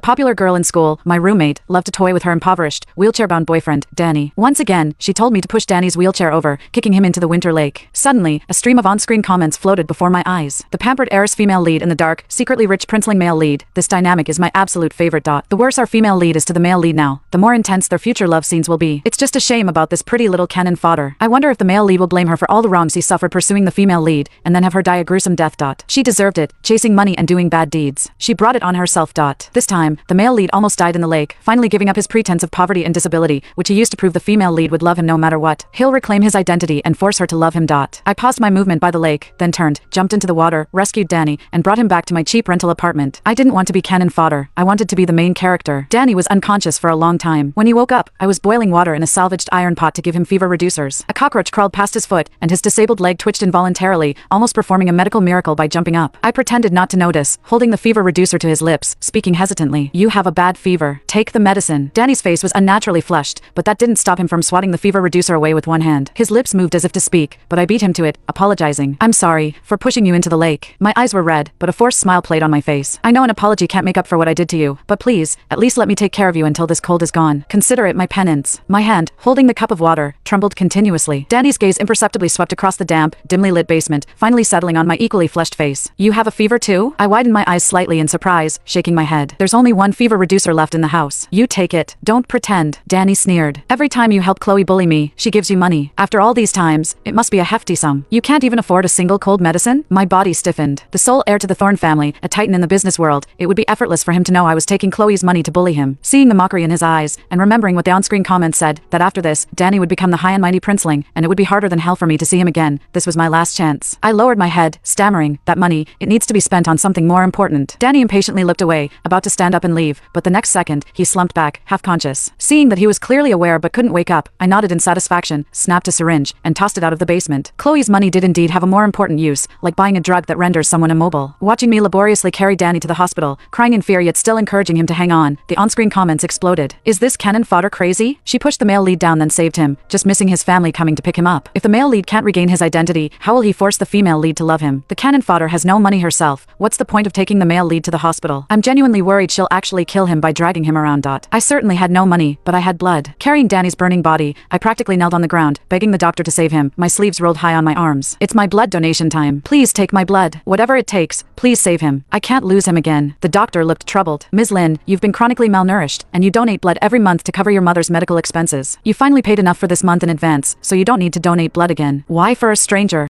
Popular girl in school, my roommate, loved to toy with her impoverished, wheelchair-bound boyfriend, Danny. Once again, she told me to push Danny's wheelchair over, kicking him into the winter lake. Suddenly, a stream of on-screen comments floated before my eyes. The pampered heiress female lead in the dark, secretly rich princeling male lead. This dynamic is my absolute favorite. The worse our female lead is to the male lead now, the more intense their future love scenes will be. It's just a shame about this pretty little cannon fodder. I wonder if the male lead will blame her for all the wrongs he suffered pursuing the female lead, and then have her die a gruesome death. She deserved it, chasing money and doing bad deeds. She brought it on herself. This time, the male lead almost died in the lake, finally giving up his pretense of poverty and disability, which he used to prove the female lead would love him no matter what. He'll reclaim his identity and force her to love him. I paused my movement by the lake, then turned, jumped into the water, rescued Danny, and brought him back to my cheap rental apartment. I didn't want to be cannon fodder. I wanted to be the main character. Danny was unconscious for a long time. When he woke up, I was boiling water in a salvaged iron pot to give him fever reducers. A cockroach crawled past his foot, and his disabled leg twitched involuntarily, almost performing a medical miracle by jumping up. I pretended not to notice, holding the fever reducer to his lips, speaking hesitantly. "You have a bad fever. Take the medicine." Danny's face was unnaturally flushed, but that didn't stop him from swatting the fever reducer away with one hand. His lips moved as if to speak, but I beat him to it, apologizing. "I'm sorry for pushing you into the lake." My eyes were red, but a forced smile played on my face. "I know an apology can't make up for what I did to you, but please, at least let me take care of you until this cold is gone. Consider it my penance." My hand, holding the cup of water, trembled continuously. Danny's gaze imperceptibly swept across the damp, dimly lit basement, finally settling on my equally flushed face. "You have a fever too?" I widened my eyes slightly in surprise, shaking my head. "There's only one fever reducer left in the house. You take it. Don't pretend." Danny sneered. "Every time you help Chloe bully me, she gives you money. After all these times, it must be a hefty sum. You can't even afford a single cold medicine?" My body stiffened. The sole heir to the Thorne family, a titan in the business world, it would be effortless for him to know I was taking Chloe's money to bully him. Seeing the mockery in his eyes, and remembering what the on-screen comments said, that after this, Danny would become the high and mighty princeling, and it would be harder than hell for me to see him again, this was my last chance. I lowered my head, stammering, "That money, it needs to be spent on something more important." Danny impatiently looked away, about to stand up and leave, but the next second, he slumped back, half-conscious. Seeing that he was clearly aware but couldn't wake up, I nodded in satisfaction, snapped a syringe, and tossed it out of the basement. Chloe's money did indeed have a more important use, like buying a drug that renders someone immobile. Watching me laboriously carry Danny to the hospital, crying in fear yet still encouraging him to hang on, the on-screen comments exploded. "Is this cannon fodder crazy?" She pushed the male lead down then saved him, just missing his family coming to pick him up. If the male lead can't regain his identity, how will he force the female lead to love him? The cannon fodder has no money herself. What's the point of taking the male lead to the hospital? I'm genuinely worried she'll actually kill him by dragging him around. I certainly had no money, but I had blood. Carrying Danny's burning body, I practically knelt on the ground, begging the doctor to save him, my sleeves rolled high on my arms. "It's my blood donation time. Please take my blood. Whatever it takes, please save him. I can't lose him again." The doctor looked troubled. "Ms. Lin, you've been chronically malnourished, and you donate blood every month to cover your mother's medical expenses. You finally paid enough for this month in advance, so you don't need to donate blood again. Why for a stranger?"